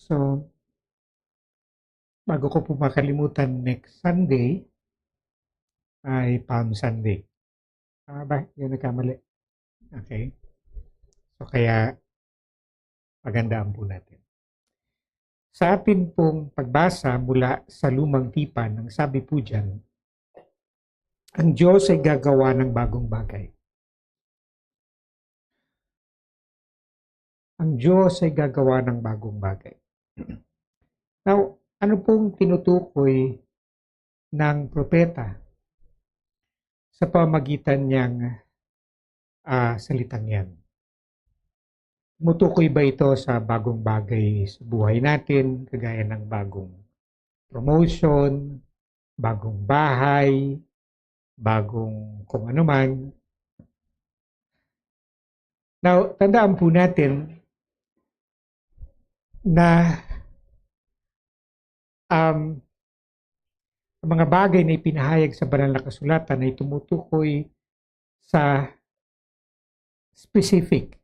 So, bago ko po makalimutan, next Sunday ay Palm Sunday. Tama ba? Hindi nagkamali. Okay. So, kaya pagandaan po natin. Sa atin pong pagbasa mula sa lumang tipan, ang sabi po dyan, ang Diyos ay gagawa ng bagong bagay. Ang Diyos ay gagawa ng bagong bagay. Now, ano pong tinutukoy ng propeta sa pamagitan niyang salitang yan? Tumutukoy ba ito sa bagong bagay sa buhay natin, kagaya ng bagong promotion, bagong bahay, bagong kung ano man? Now, tandaan po natin na ang mga bagay na ipinahayag sa banal na kasulatan ay tumutukoy sa specific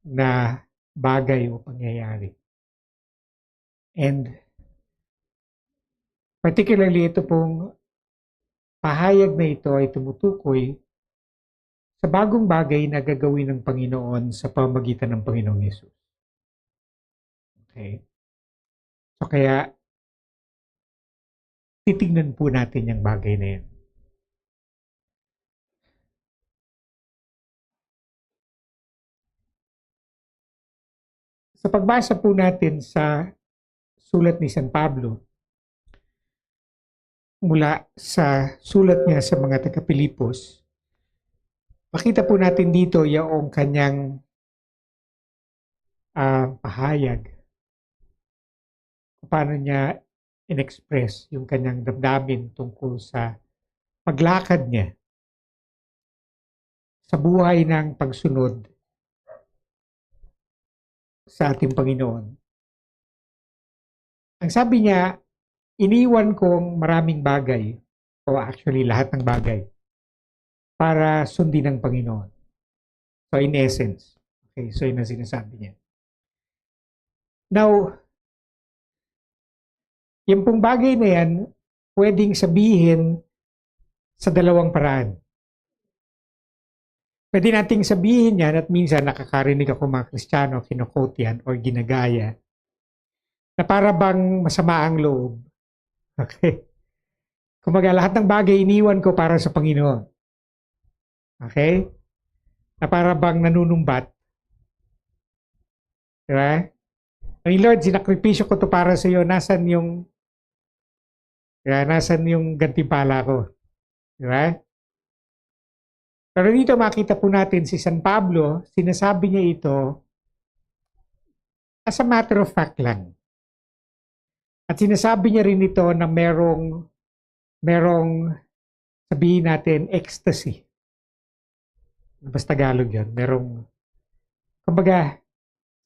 na bagay o pangyayari. And particularly ito pong pahayag na ito ay tumutukoy sa bagong bagay na gagawin ng Panginoon sa pamamagitan ng Panginoong Yesus. Okay? So kaya, titignan po natin yung bagay na yan. Sa pagbasa po natin sa sulat ni San Pablo, mula sa sulat niya sa mga taga-Pilipos, makita po natin dito yung kanyang pahayag. Paano niya in-express yung kanyang damdamin tungkol sa paglakad niya sa buhay ng pagsunod sa ating Panginoon. Ang sabi niya, iniwan kong maraming bagay, o actually lahat ng bagay, para sundin ng Panginoon. So in essence, okay, so yun ang sinasabi niya. Now, yung pong bagay na yan, pwedeng sabihin sa dalawang paraan. Pwede nating sabihin yan at minsan nakakarinig ako mga Kristiyano, kino-quote yan or ginagaya, na para bang masama ang loob. Okay? Kumbaga, lahat ng bagay iniwan ko para sa Panginoon. Okay? Na para bang nanunumbat. Diba? I mean, Lord, sinakripisyo ko to para sa iyo. Nasaan yung gantimpala ko? Diba? Pero dito makita po natin si San Pablo, sinasabi niya ito as a matter of fact lang. At sinasabi niya rin ito na merong sabihin natin ecstasy. Basta Tagalog yun. Kumbaga,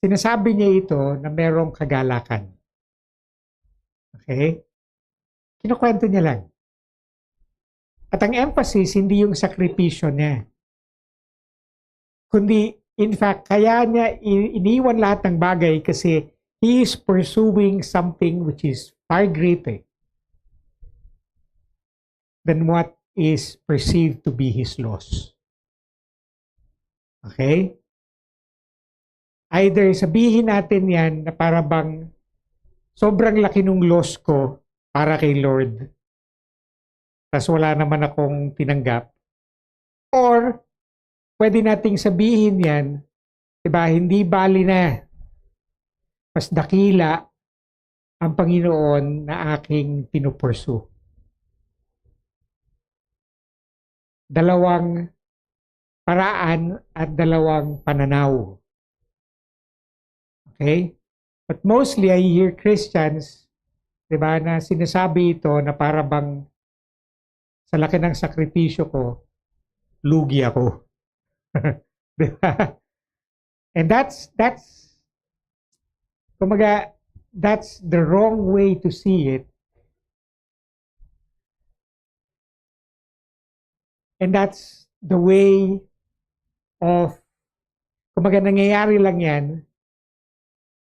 sinasabi niya ito na merong kagalakan. Okay? Kinukwento niya lang. At ang emphasis, hindi yung sakripisyo niya. Kundi, in fact, kaya niya iniwan lahat ng bagay kasi he is pursuing something which is far greater than what is perceived to be his loss. Okay? Either sabihin natin yan na para bang sobrang laki nung loss ko para kay Lord, tas wala naman akong tinanggap. Or, pwede nating sabihin yan, diba, hindi bali na. Mas dakila ang Panginoon na aking pinupursu. Dalawang paraan at dalawang pananaw. Okay? But mostly, I hear Christians, diba, na sinasabi ito na para bang sa laki ng sakripisyo ko, lugi ako. Diba? And kumaga, that's the wrong way to see it. And that's the way of, kumaga nangyayari lang yan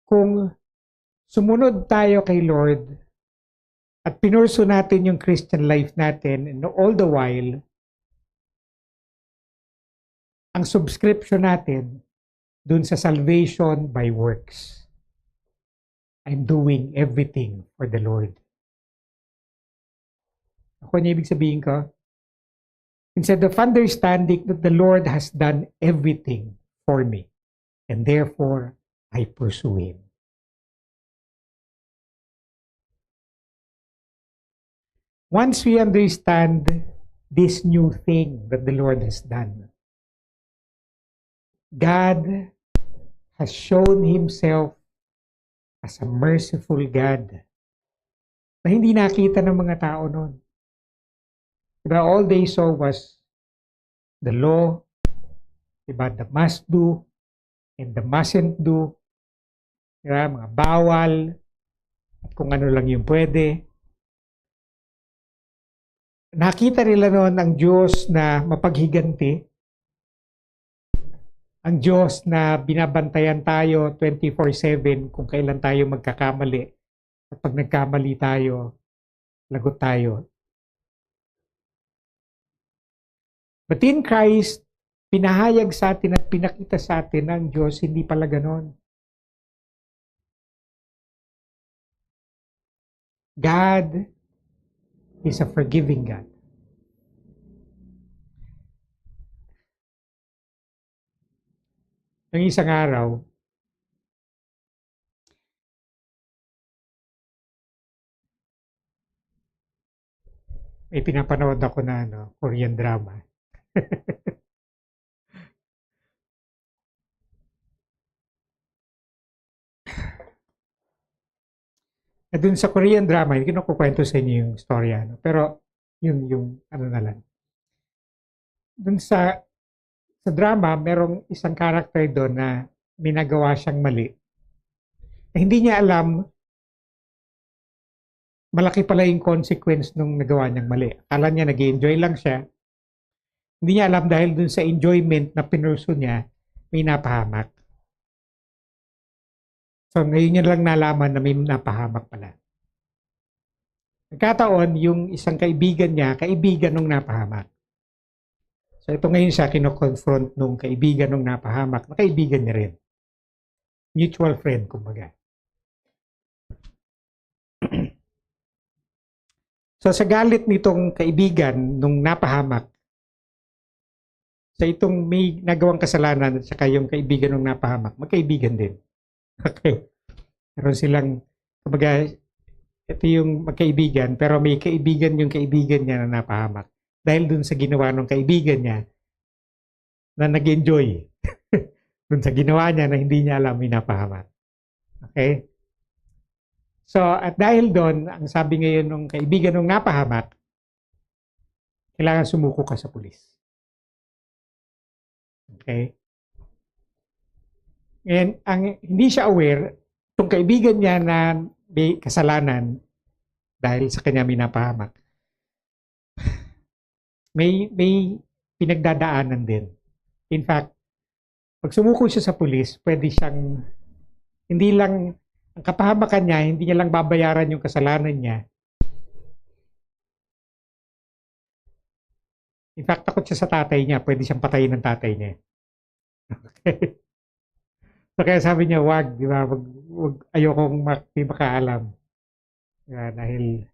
kung sumunod tayo kay Lord at pinurso natin yung Christian life natin, and all the while, ang subscription natin dun sa salvation by works. I'm doing everything for the Lord. Ako niya ibig sabihin ko? Instead of understanding that the Lord has done everything for me, and therefore, I pursue Him. Once we understand this new thing that the Lord has done, God has shown Himself as a merciful God na hindi nakita ng mga tao noon. Diba, all they saw was the law, diba, the must do and the mustn't do, diba, mga bawal at kung ano lang yung pwede. Nakita nila noon ang Diyos na mapaghiganti, ang Diyos na binabantayan tayo 24/7 kung kailan tayo magkakamali. At pag nagkamali tayo, lagot tayo. But in Christ, pinahayag sa atin at pinakita sa atin ng Diyos, hindi pala ganon. God is a forgiving God. Ng isang araw, may pinapanood ako na Korean drama. At dun sa Korean drama, hindi ko kukwento sa inyo yung storya. Pero yung ano na lang. Dun sa drama, merong isang character doon na minagawa siyang mali. Hindi niya alam, malaki pala yung consequence nung nagawa niyang mali. Akala niya nag-enjoy lang siya. Hindi niya alam dahil dun sa enjoyment na pinurso niya, may napahamak. So ngayon niya lang nalaman na may napahamak pala. Nagkataon, yung isang kaibigan niya, kaibigan nung napahamak. So ito ngayon siya kino-confront nung kaibigan nung napahamak, na kaibigan niya rin. Mutual friend, kumbaga. So sa galit nitong kaibigan nung napahamak, sa itong may nagawang kasalanan at saka yung kaibigan nung napahamak, magkaibigan din. Okay. Meron silang, kumbaga, ito yung magkaibigan, pero may kaibigan yung kaibigan niya na napahamak. Dahil dun sa ginawa ng kaibigan niya na nag-enjoy. Dun sa ginawa niya na hindi niya alam may napahamak. Okay? So, at dahil doon, ang sabi ngayon ng kaibigan ng napahamak, kailangan sumuko ka sa pulis. Okay? And ang hindi siya aware, itong kaibigan niya na may kasalanan dahil sa kanya may napahamak, may pinagdadaanan din. In fact, pag sumuko siya sa pulis, pwede siyang, hindi lang, ang kapahamakan niya, hindi niya lang babayaran yung kasalanan niya. In fact, takot siya sa tatay niya, pwede siyang patayin ng tatay niya. Okay? So kaya sabi niya, wag, di ba? Wag, ayokong makaalam. Diba? Dahil,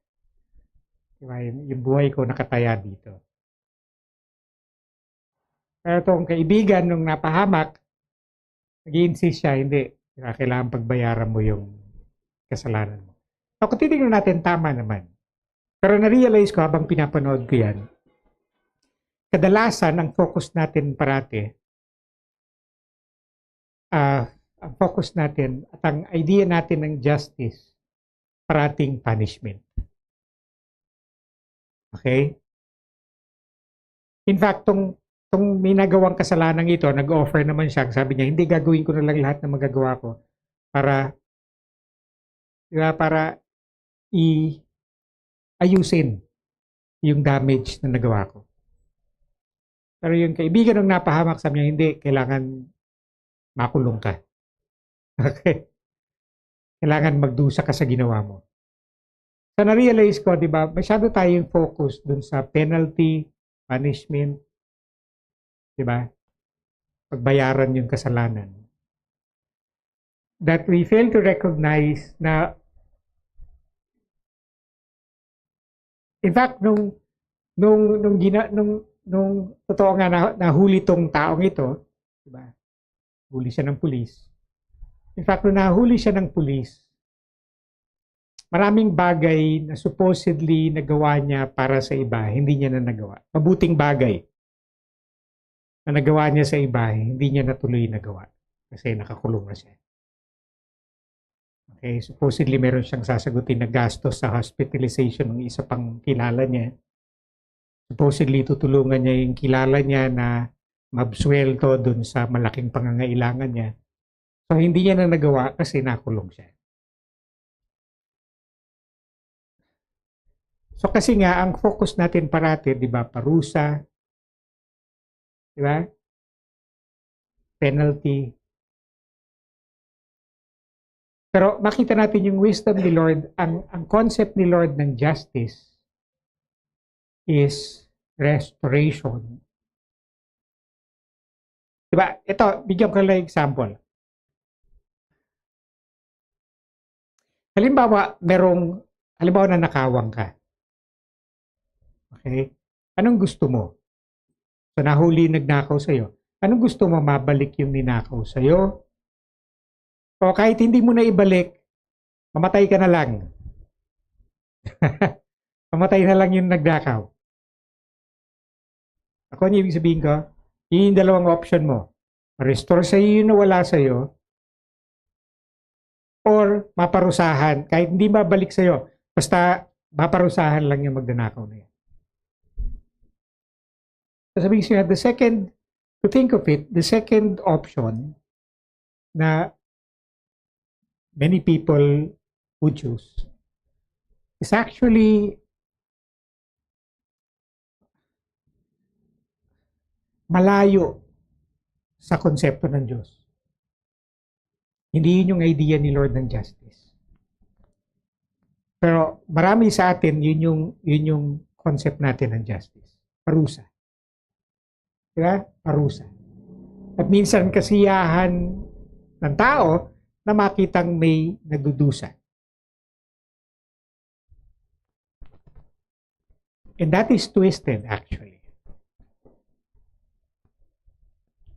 di ba, yung buhay ko nakataya dito. Pero itong kaibigan nung napahamak, nag-i-insist siya, hindi. Diba, kailangan pagbayaran mo yung kasalanan mo. So kung titignan natin, tama naman. Pero na-realize ko habang pinapanood ko yan, kadalasan ang focus natin parati, ang focus natin at ang idea natin ng justice, parating punishment. Okay? In fact, tong may nagawang kasalanan ito, nag-offer naman siya, sabi niya, hindi, gagawin ko na lang lahat ng magagawa ko para, diba, para ayusin yung damage na nagawa ko. Pero yung kaibigan ng napahamak, sabi niya, hindi, kailangan makulong ka. Okay? Kailangan magdusa ka sa ginawa mo. So na-realize ko, di ba, masyado tayong focus dun sa penalty, punishment, di ba? Pagbayaran yung kasalanan. That we fail to recognize na, in fact, nung totoo nga nahuli tong taong ito, di ba? Huli siya ng pulis. In fact, nung nahuli siya ng pulis, maraming bagay na supposedly nagawa niya para sa iba, hindi niya na nagawa. Mabuting bagay na nagawa niya sa iba, hindi niya natuloy nagawa kasi nakakulong na siya. Okay, supposedly meron siyang sasagutin na gastos sa hospitalization ng isa pang kilala niya. Supposedly tutulungan niya yung kilala niya na mabsweldo dun sa malaking pangangailangan niya. So hindi niya na nagawa kasi nakulong siya. So kasi nga ang focus natin parati, 'di ba, parusa, 'di ba? Penalty. Pero makita natin yung wisdom ni Lord, ang concept ni Lord ng justice is restoration. 'Di ba? Ito, bigyan ko lang example. Halimbawa, halimbawa na nakawang ka. Okay? Anong gusto mo? So nahuli nagnakaw sa'yo. Anong gusto mo? Mabalik yung ninakaw sa'yo? O kahit hindi mo na ibalik, mamatay ka na lang. Mamatay na lang yung nagnakaw. Ako ang ibig sabihin ko, yun yung dalawang option mo. Ma-restore sa'yo yung nawala sa'yo, or maparusahan. Kahit hindi mabalik sa'yo, basta maparusahan lang yung magnanakaw na yan. So sabihin siya, to think of it, the second option na many people would choose is actually malayo sa konsepto ng Diyos. Hindi yun yung idea ni Lord ng justice. Pero marami sa atin, yun yung concept natin ng justice. Parusa. Diba? Parusa. At minsan kasiyahan ng tao na makitang may nagdudusa. And that is twisted actually.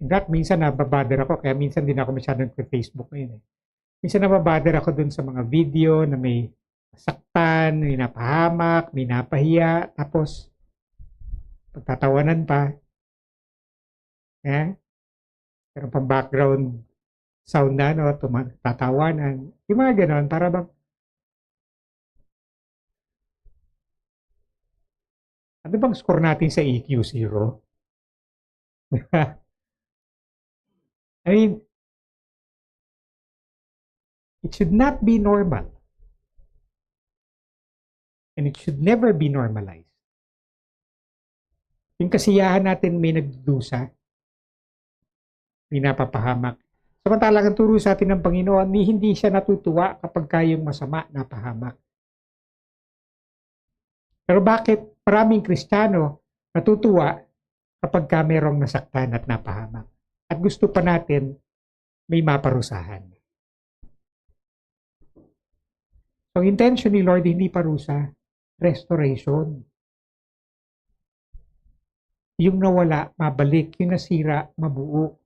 In fact, minsan nababader ako, kaya minsan din ako masyadong Facebook ngayon. Minsan nababader ako dun sa mga video na may saktan, may napahamak, may napahiya, tapos pagtatawanan pa. Pero pang background sound na, no, tatawanan. Yung mga ganon, para bang, ano bang score natin sa EQ? 0? I mean, it should not be normal. And it should never be normalized. Yung kasiyahan natin may nagdudusa, may napapahamak. Samantalang ang turo sa atin ng Panginoon, hindi siya natutuwa kapag kayong masama napahamak. Pero bakit maraming Kristiyano natutuwa kapag ka merong nasaktan at napahamak? At gusto pa natin may maparusahan. So, intention ni Lord, hindi parusa, restoration. Yung nawala, mabalik. Yung nasira, mabuo.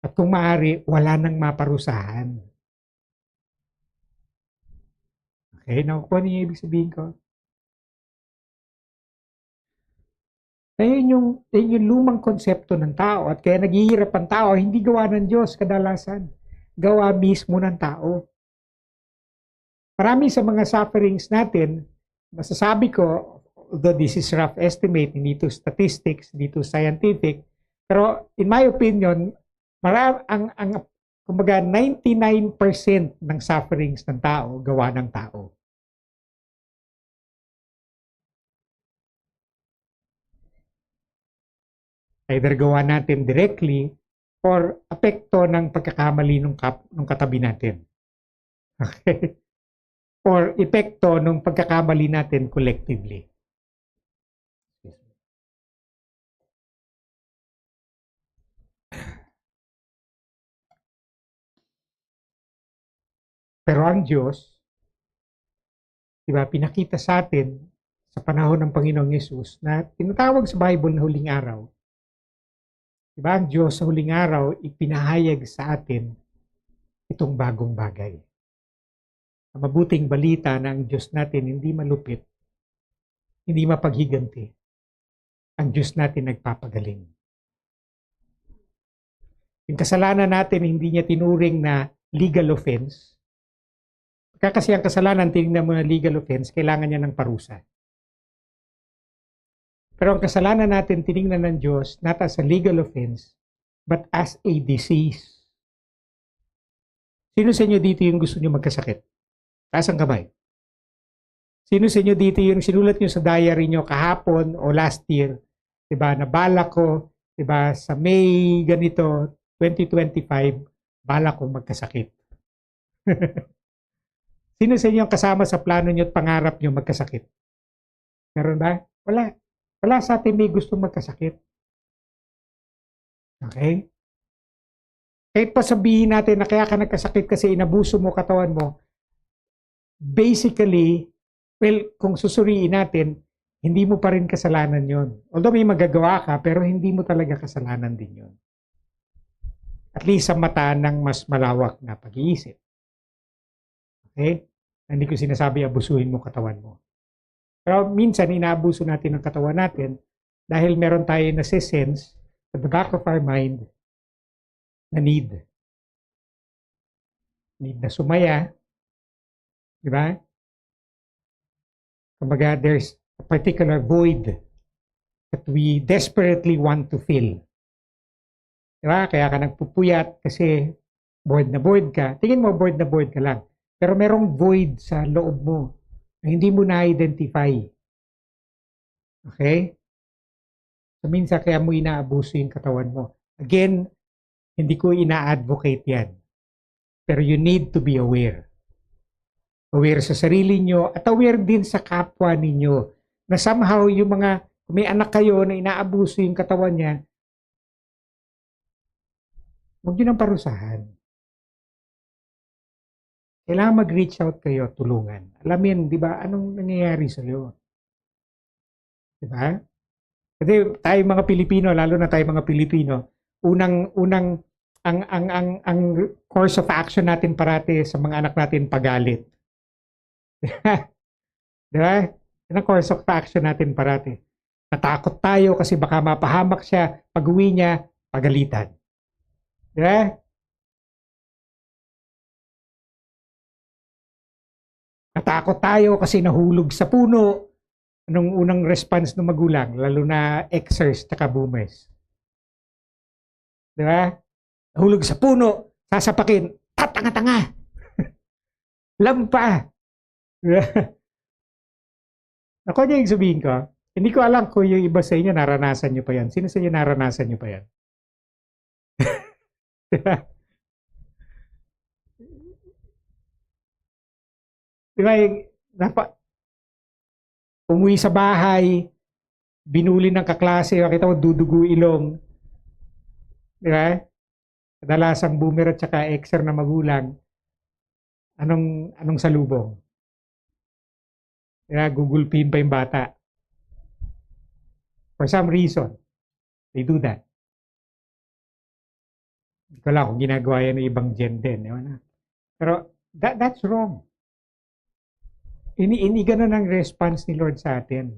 At kung maaari, wala nang maparusahan. Okay, nakukuha niyo yung ibig sabihin ko? Yun yung lumang konsepto ng tao at kaya naghihirap ang tao, hindi gawa ng Diyos kadalasan. Gawa mismo ng tao. Marami sa mga sufferings natin, masasabi ko, although this is rough estimate, hindi to statistics, hindi to scientific, pero in my opinion, kumbaga 99% ng sufferings ng tao, gawa ng tao. Either gawa natin directly or apekto ng pagkakamali ng katabi natin. Okay? Or epekto ng pagkakamali natin collectively. Pero ang Diyos, di ba, pinakita sa atin sa panahon ng Panginoong Yesus na tinatawag sa Bible na huling araw. Di ba, ang Diyos sa huling araw ipinahayag sa atin itong bagong bagay. Ang mabuting balita na ang Diyos natin hindi malupit, hindi mapaghiganti. Ang Diyos natin nagpapagaling. Yung kasalanan natin hindi niya tinuring na legal offense. Kasi ang kasalanan, tinignan mo na legal offense, kailangan niya ng parusa. Pero ang kasalanan natin, tinignan ng Diyos, not as a legal offense, but as a disease. Sino sa inyo dito yung gusto niyo magkasakit? Taas ang kamay. Sino sa inyo dito yung sinulat niyo sa diary niyo kahapon o last year, 'di ba? Nabala ko, 'di ba, sa May ganito, 2025, bala ko magkasakit. Sino sa inyo ang kasama sa plano niyo at pangarap niyo magkasakit? Meron ba? Wala. Wala sa atin may gustong magkasakit. Okay? Kahit pa sabihin natin na kaya ka nagkasakit kasi inabuso mo katawan mo, basically, well, kung susuriin natin, hindi mo pa rin kasalanan yon. Although may magagawa ka, pero hindi mo talaga kasalanan din yon. At least sa mata ng mas malawak na pag-iisip. Okay? Hindi ko sinasabi abusuhin mo katawan mo. Pero minsan inaabuso natin ang katawan natin dahil meron tayo na sense at the back of our mind na need. Need na sumaya. Di ba? Kumbaga, there's a particular void that we desperately want to fill. Di ba? Kaya ka nagpupuyat kasi bored na bored ka. Tingin mo bored na bored ka lang. Pero merong void sa loob mo na hindi mo na-identify. Okay? So minsan kaya mo inaabuso yung katawan mo. Again, hindi ko ina-advocate yan. Pero you need to be aware. Aware sa sarili nyo at aware din sa kapwa ninyo na somehow yung mga, kung may anak kayo na inaabuso yung katawan niya, huwag nyo nang parusahan. Kailangan mag-reach out kayo, tulungan. Alamin, di ba, anong nangyayari sa'yo? Di ba? Kasi tayo mga Pilipino, lalo na tayo mga Pilipino, unang ang course of action natin parati sa mga anak natin pagalit. Di ba? Yan ang course of action natin parati. Natakot tayo kasi baka mapahamak siya, pag-uwi niya, pagalitan. Di ba? Natakot tayo kasi nahulog sa puno. Anong unang response ng magulang, lalo na Xers at boomers. Di ba? Nahulog sa puno, sasapakin, tatanga-tanga. Lampa. Ako niya yung sabihin ko, hindi ko alam kung yung iba sa inyo naranasan nyo pa yan. Sino sa inyo naranasan nyo pa yan? Di ba, umuwi sa bahay, binuli ng kaklase, makita mo, dudugo ilong. Di ba? Kadalasang boomer at saka exer na magulang, anong salubong? Di ba? Gugulpin pa yung bata. For some reason, they do that. Hindi ko lang kung ginagawa yan ng ibang gender. Pero that's wrong. Ini ganun ang response ni Lord sa atin.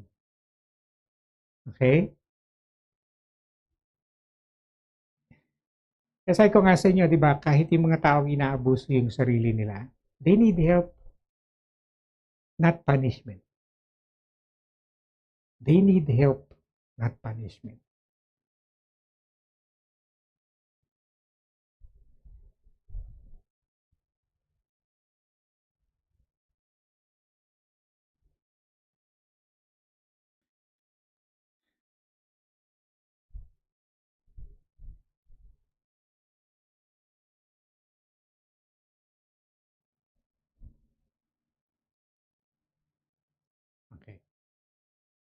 Okay? Kasi ko nga sa inyo, di ba, kahit yung mga taong inaabuso yung sarili nila, they need help, not punishment. They need help, not punishment.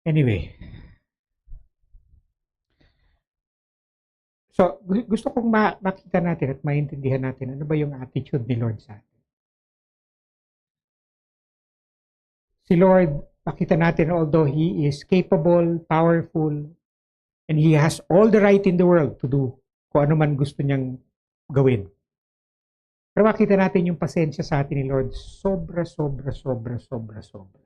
Anyway, so gusto kong makita natin at maintindihan natin ano ba yung attitude ni Lord sa atin. Si Lord, makita natin although He is capable, powerful, and He has all the right in the world to do kung ano man gusto niyang gawin. Pero makita natin yung pasensya sa atin ni Lord, sobra, sobra, sobra, sobra, sobra.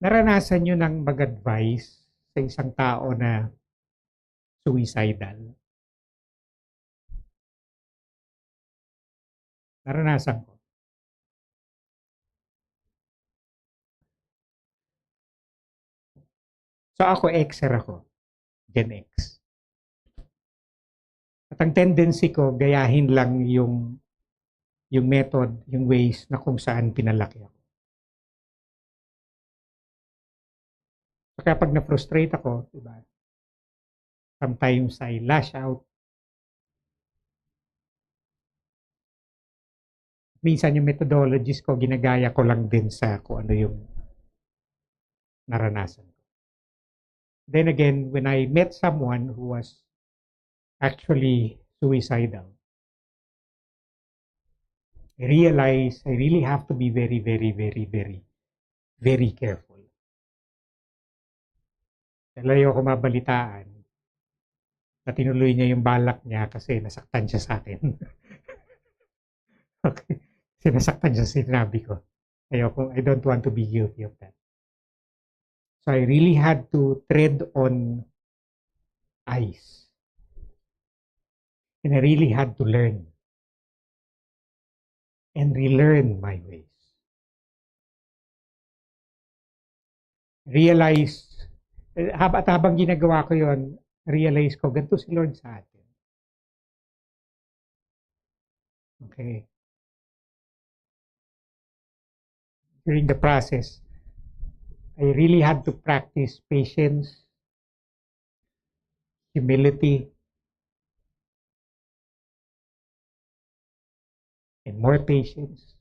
Naranasan nyo ng mag-advise sa isang tao na suicidal? Naranasan ko. So ako, Xer ako. Gen X. At ang tendency ko, gayahin lang yung method, yung ways na kung saan pinalaki ako. So kaya pag na-frustrate ako, diba, sometimes I lash out. Minsan yung methodologies ko, ginagaya ko lang din sa kung ano yung naranasan ko. Then again, when I met someone who was actually suicidal, I realized I really have to be very, very, very, very, very careful. Dahil ayoko mabalitaan na tinuloy niya yung balak niya kasi nasaktan siya sa akin. Okay. Sinasaktan siya sinabi ko. Ayoko, I don't want to be guilty of that. So I really had to tread on ice. And I really had to learn and relearn my ways. Realize, habang ginagawa ko yon, realize ko, ganito si Lord sa atin. Okay. During the process, I really had to practice patience, humility, and more patience.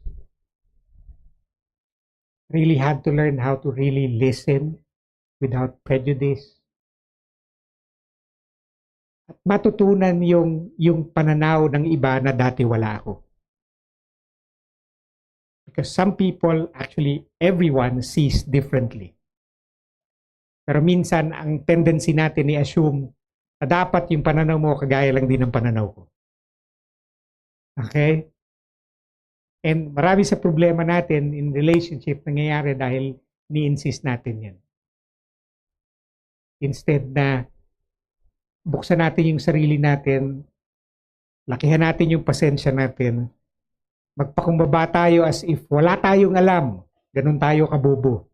Really had to learn how to really listen without prejudice. At matutunan yung pananaw ng iba na dati wala ako. Because some people, actually everyone sees differently. Pero minsan ang tendency natin i-assume na dapat yung pananaw mo kagaya lang din ng pananaw ko. Okay? And marami sa problema natin in relationship nangyayari dahil ni-insist natin yan. Instead na buksan natin yung sarili natin, lakihan natin yung pasensya natin, magpakumbaba tayo as if wala tayong alam, ganun tayo kabobo.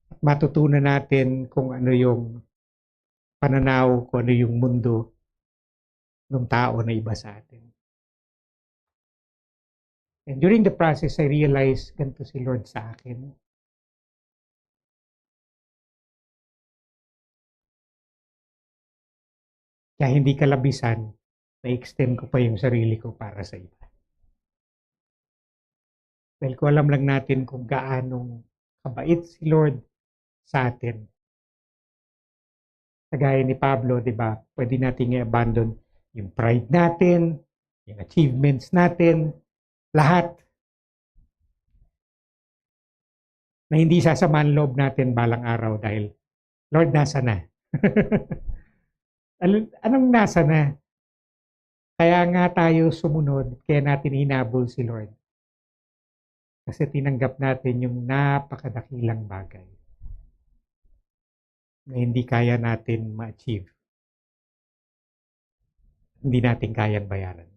At matutunan natin kung ano yung pananaw, kung ano yung mundo ng tao na iba sa atin. And during the process, I realized ganito si Lord sa akin. Kaya hindi kalabisan, na-extend ko pa yung sarili ko para sa iba. Dahil ko alam lang natin kung gaanong kabait si Lord sa atin. Kagaya ni Pablo, di ba? Pwede nating i-abandon yung pride natin, yung achievements natin, lahat na hindi sasamaan loob natin balang araw dahil Lord, nasa na? Anong nasa na? Kaya nga tayo sumunod, kaya natin hinabol si Lord. Kasi tinanggap natin yung napakadakilang bagay na hindi kaya natin ma-achieve. Hindi natin kayang bayaran.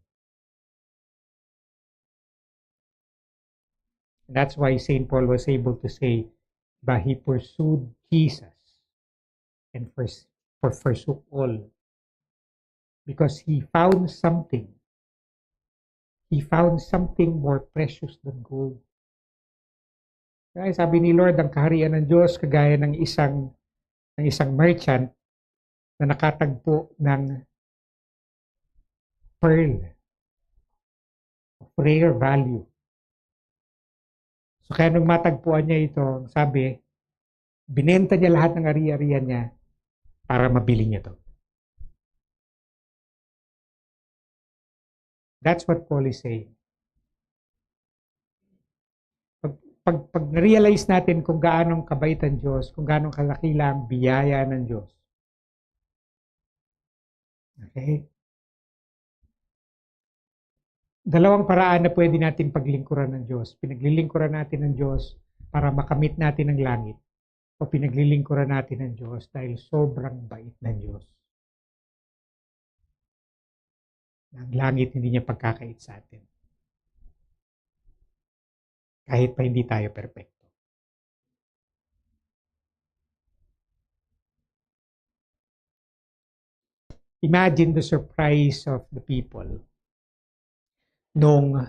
And that's why St. Paul was able to say, but he pursued Jesus and forsook all. Because he found something. He found something more precious than gold. Kaya sabi ni Lord, ang kaharian ng Diyos kagaya ng isang merchant na nakatagpo ng pearl of rare value. So kaya nung matagpuan niya ito, sabi, binenta niya lahat ng ari-arian niya para mabili niya to. That's what Paul is saying. Pag na-realize natin kung gaano kabait ang Diyos, kung gaano kalakila ang biyaya ng Diyos. Okay? Dalawang paraan na pwede natin paglingkuran ng Diyos. Pinaglilingkuran natin ng Diyos para makamit natin ang langit. O pinaglilingkuran natin ng Diyos dahil sobrang bait ng Diyos. Ang langit hindi niya pagkakait sa atin. Kahit pa hindi tayo perfecto. Imagine the surprise of the people nung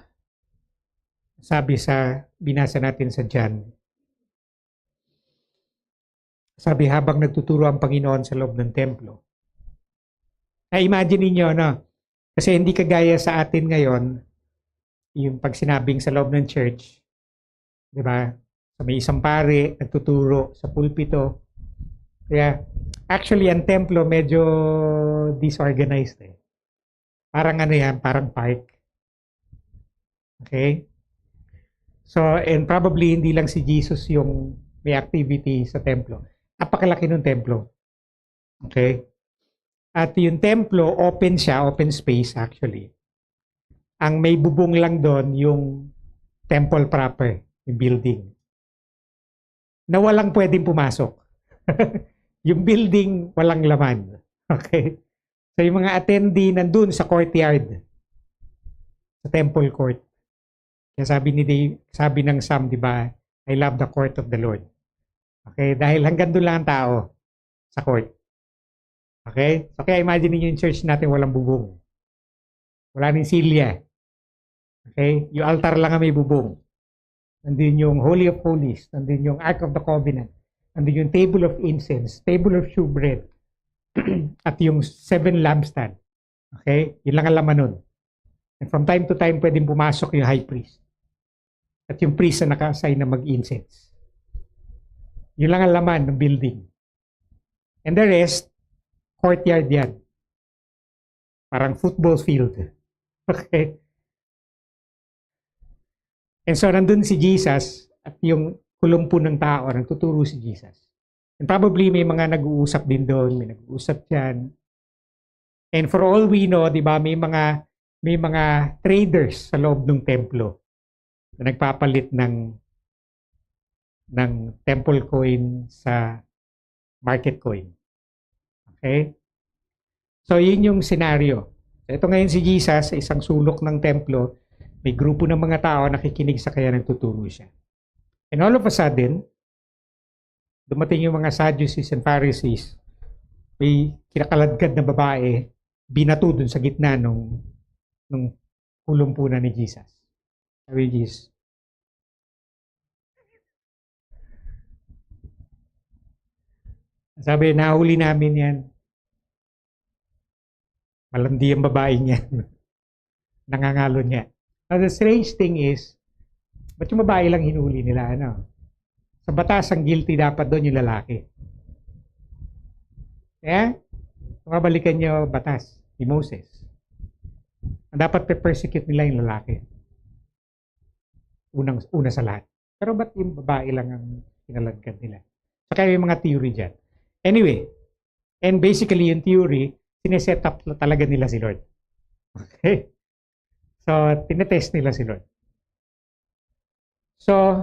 sabi sa binasa natin sa John. Sabi habang nagtuturo ang Panginoon sa loob ng templo. Ay imagine niyo no, kasi hindi kagaya sa atin ngayon yung pag sinabing sa loob ng church, 'di ba? So, may isang pare nagtuturo sa pulpito. Kaya actually ang templo medyo disorganized eh. Parang ano yan, parang park. Okay? So, and probably hindi lang si Jesus yung may activity sa templo. Napakalaki ng templo. Okay? At yung templo, open siya, open space actually. Ang may bubong lang doon yung temple proper, yung building. Na walang pwedeng pumasok. Yung building, walang laman. Okay? So yung mga attendee nandun sa courtyard, sa temple court. Kaya sabi ng Psalm, di ba, I love the court of the Lord. Okay? Dahil hanggang doon lang ang tao sa court. Okay? So kaya imagine niyo yung church natin walang bubong. Wala rin silya. Okay? Yung altar lang ang may bubong. Nandun yung Holy of Holies. Nandun yung Ark of the Covenant. Nandun yung table of incense, table of shewbread, at yung 7 lampstand. Okay? Yun lang ang laman nun. And from time to time, pwedeng pumasok yung high priest. At yung priest na naka-assign na mag-incense. Yun lang ang laman ng building. And the rest, courtyard yan. Parang football field. Okay? And so, nandun si Jesus at yung kulumpo ng tao, nagtuturo si Jesus. And probably may mga nag-uusap din doon, may nag-uusap dyan. And for all we know, di ba, may mga traders sa loob ng templo na nagpapalit ng temple coin sa market coin. Okay? So, yun yung scenario. Ito ngayon si Jesus sa isang sulok ng templo, may grupo ng mga tao nakikinig sa kaya nagtuturo siya. And all of a sudden, dumating yung mga Sadducees and Pharisees, may kinakaladkad na babae, binato dun sa gitna nung kulumpunan ni Jesus. Sabi ni Jesus, sabi, nahuli namin yan. Malandi ang babae niya. Nangangalo niya. Now, the strange thing is, ba't yung babae lang hinuli nila? Ano? Sa batas, ang guilty dapat doon yung lalaki. Kaya, mabalikan nyo batas ni Moses. Ang dapat pe-persecute nila yung lalaki. Una sa lahat. Pero ba't yung babae lang ang kinaladkad nila? So, kaya may mga theory dyan. Anyway, and basically yung theory, sineset up talaga nila si Lord. Okay? So, tinetest nila si Lord. So,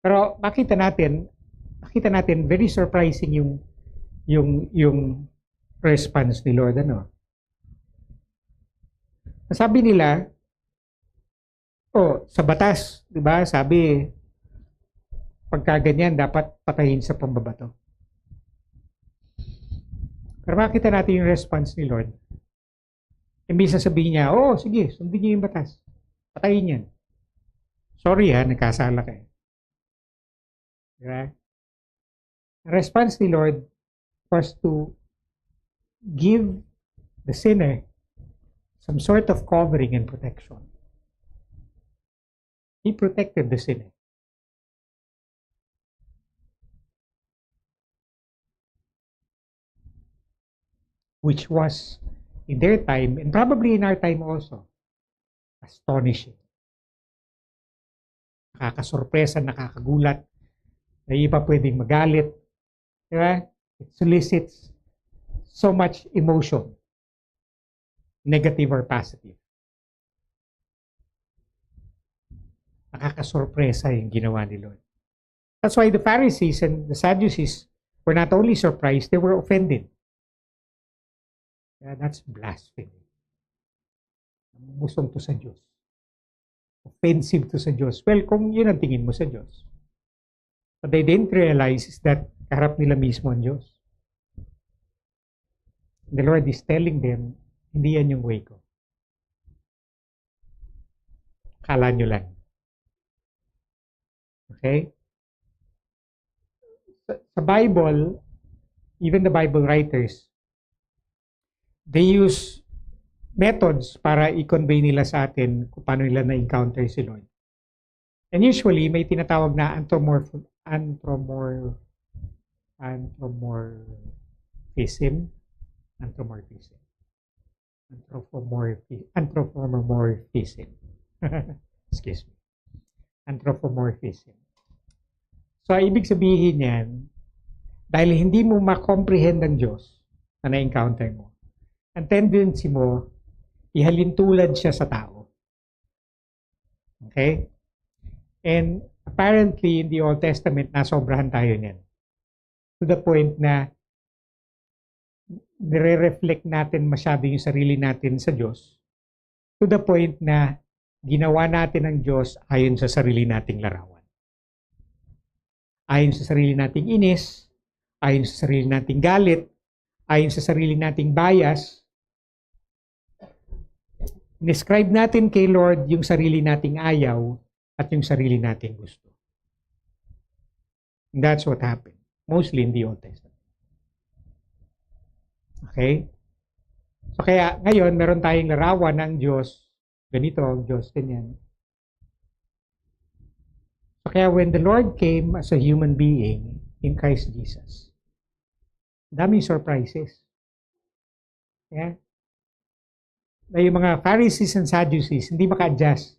pero makita natin very surprising yung response ni Lord, ano? Sabi nila, sa batas, 'di ba? Sabi pagka ganyan dapat patayin sa pambabato. Pero makita natin yung response ni Lord. Imbis na sabihin niya, sige, sundin niyo yung batas. Patayin yan. Sorry nagkasala kayo. Diba? The response ni Lord was to give the sinner some sort of covering and protection. He protected the sinner. Which was, in their time, and probably in our time also, astonishing. Nakakasurpresa, nakakagulat. Na iba pwedeng magalit. Diba? It solicits so much emotion, negative or positive. Nakakasurpresa yung ginawa ni Lord. That's why the Pharisees and the Sadducees were not only surprised, they were offended. Yeah, that's blasphemy. Musong to sa Diyos. Offensive to sa Diyos. Well, kung yun ang tingin mo sa Diyos. What they didn't realize is that kaharap nila mismo ang Diyos. The Lord is telling them, hindi yan yung way ko. Kala nyo lang. Okay? Sa Bible, even the Bible writers, they use methods para i-convey nila sa atin kung paano nila na-encounter si Lord. And usually, may tinatawag na anthropomorphism. Excuse me. Anthropomorphism. So, ibig sabihin yan, dahil hindi mo ma-comprehend ang Diyos na na-encounter mo, ang tendency mo, ihalintulad siya sa tao. Okay? And apparently, in the Old Testament, nasobrahan tayo niyan. To the point na nire-reflect natin masyado yung sarili natin sa Diyos. To the point na ginawa natin ang Diyos ayon sa sarili nating larawan. Ayon sa sarili nating inis, ayon sa sarili nating galit, ayon sa sarili nating bias. Describe natin kay Lord yung sarili nating ayaw at yung sarili nating gusto. And that's what happened. Mostly in the Old Testament. Okay? So kaya ngayon, meron tayong larawan ng Diyos. Ganito ang Diyos, ganyan. So kaya when the Lord came as a human being in Christ Jesus, daming surprises. Yeah? Na yung mga Pharisees and Sadducees, hindi maka-adjust.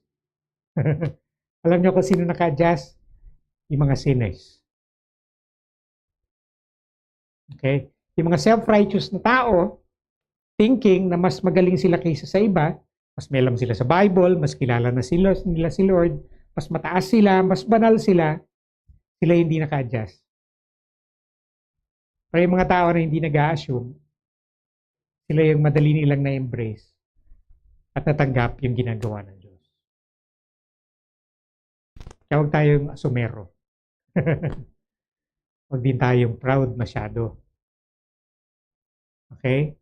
Alam niyo kung sino naka-adjust? Yung mga sinners. Okay? Yung mga self-righteous na tao, thinking na mas magaling sila kaysa sa iba, mas may alam sila sa Bible, mas kilala na nila si Lord, mas mataas sila, mas banal sila, sila hindi naka-adjust. Pero yung mga tao na hindi nag-a-assume, sila yung madali nilang na-embrace at natanggap yung ginagawa ng Diyos. Kaya huwag tayong asumero. Huwag din tayong proud masyado. Okay?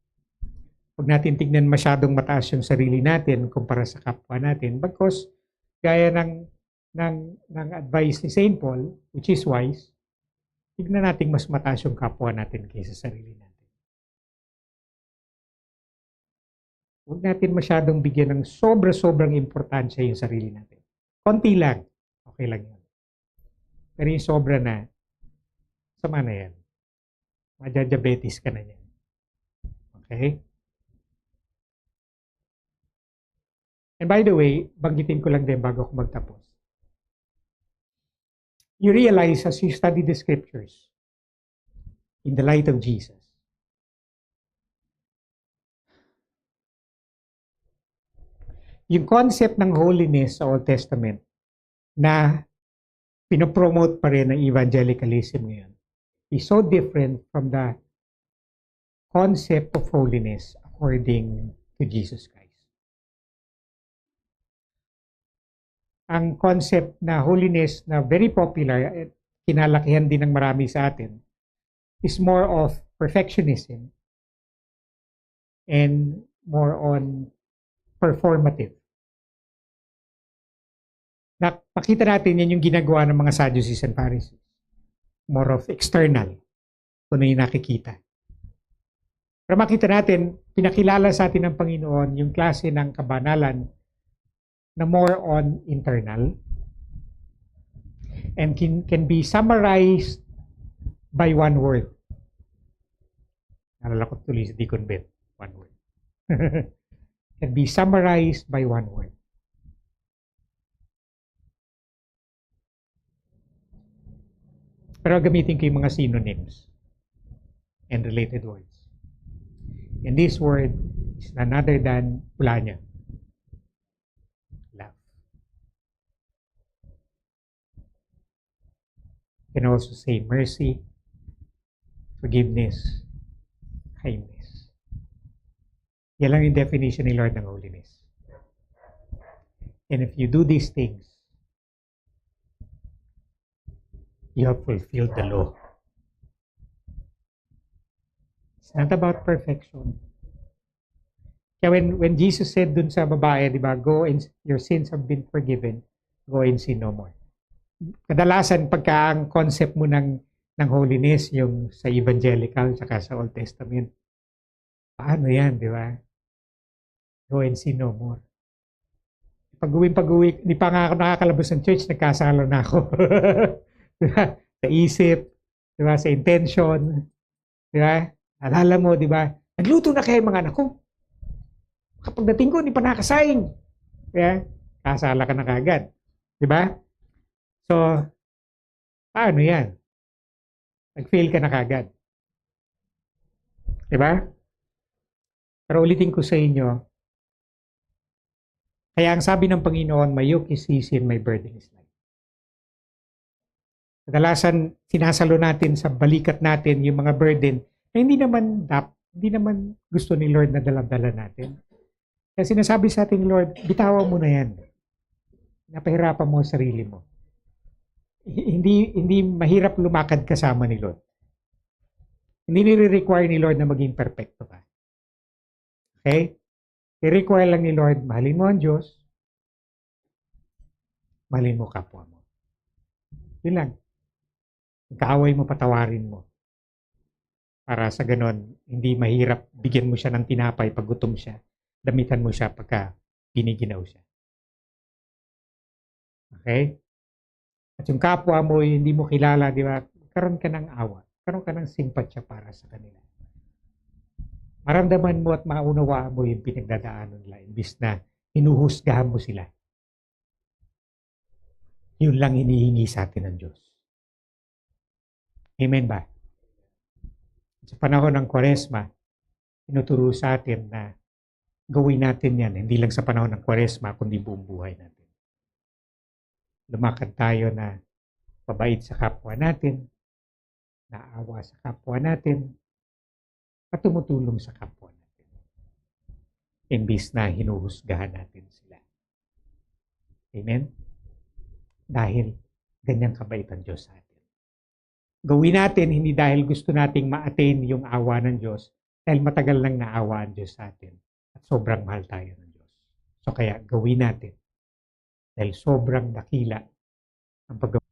Huwag natin tignan masyadong mataas yung sarili natin kumpara sa kapwa natin because gaya ng advice ni St. Paul, which is wise, tignan natin mas mataas yung kapwa natin kaysa sarili natin. Huwag natin masyadong bigyan ng sobra-sobrang importansya yung sarili natin. Konti lang. Okay lang yun. Pero yung sobra na, sama na yan. Madya-diabetes ka na yan. Okay? And by the way, banggitin ko lang din bago ako magtapos. You realize as you study the scriptures in the light of Jesus, yung concept ng holiness sa Old Testament na pinopromote pa rin ng evangelicalism ngayon is so different from the concept of holiness according to Jesus Christ. Ang concept na holiness na very popular at kinalakihan din ng marami sa atin is more of perfectionism and more on performative. Pakita natin yan yung ginagawa ng mga Sadducees and Pharisees. More of external. Ito na yung nakikita. Pero makita natin, pinakilala sa atin ng Panginoon yung klase ng kabanalan na more on internal and can be summarized by one word. Nalala ko tuloy sa Deacon Ben, one word. Can be summarized by one word. Pero gamitin ko yung mga synonyms and related words. And this word is none other than ulanya. Love. You can also say mercy, forgiveness, kindness. Yan lang yung definition ni Lord ng holiness. And if you do these things, you have fulfilled the law. It's not about perfection. Kaya when Jesus said dun sa babae, di ba, go and your sins have been forgiven, go and sin no more. Kadalasan pagka ang concept mo ng holiness, yung sa evangelical saka sa Old Testament, paano yan, di ba? Go and sin no more. Pag-uwi, hindi pa nga ako nakakalabas ng church, nagkasalo na ako. Diba? Sa isip, diba? Sa intention, diba? Alala mo, diba? Nagluto na kayo mga anak ko. Kapag dating ko, hindi pa nakasaing. Diba? Kasala ka na kagad. Diba? So, paano yan? Nag-fail ka na kagad. Diba? Pero ulitin ko sa inyo, kaya ang sabi ng Panginoon, my yoke is easy and my burden is light. Kadalasan, sinasalo natin sa balikat natin yung mga burden na hindi naman gusto ni Lord na dala-dala natin. Kaya sinasabi sa atin, Lord, bitawan mo na yan. Napahirapan mo ang sarili mo. Hindi mahirap lumakad kasama ni Lord. Hindi nire-require ni Lord na maging perfecto ka. Okay? I-require lang ni Lord, mahalin mo ang Diyos, mahalin mo kapwa mo. Yun lang. Kaaway mo, patawarin mo. Para sa ganon, hindi mahirap bigyan mo siya ng tinapay pag gutom siya. Damitan mo siya pagka giniginaw siya. Okay? At yung kapwa mo, hindi mo kilala, di ba? Karoon ka ng awa. Karoon ka ng simpatsya para sa kanila. Maramdaman mo at maunawaan mo yung pinagdadaanan nila imbis na hinuhusgahan mo sila. Yun lang hinihingi sa atin ng Diyos. Amen ba? Sa panahon ng Kwaresma, tinuturo sa atin na gawin natin yan, hindi lang sa panahon ng Kwaresma, kundi buong buhay natin. Lumakad tayo na pabait sa kapwa natin, naawa sa kapwa natin, at tumutulong sa kapwa natin. Imbis na hinuhusgahan natin sila. Amen? Dahil ganyang kabait ang Diyos sa atin. Gawin natin hindi dahil gusto nating ma-attain yung awa ng Diyos, dahil matagal nang naawa ang Diyos sa atin at sobrang mahal tayo ng Diyos. So kaya gawin natin dahil sobrang dakila ang paggawa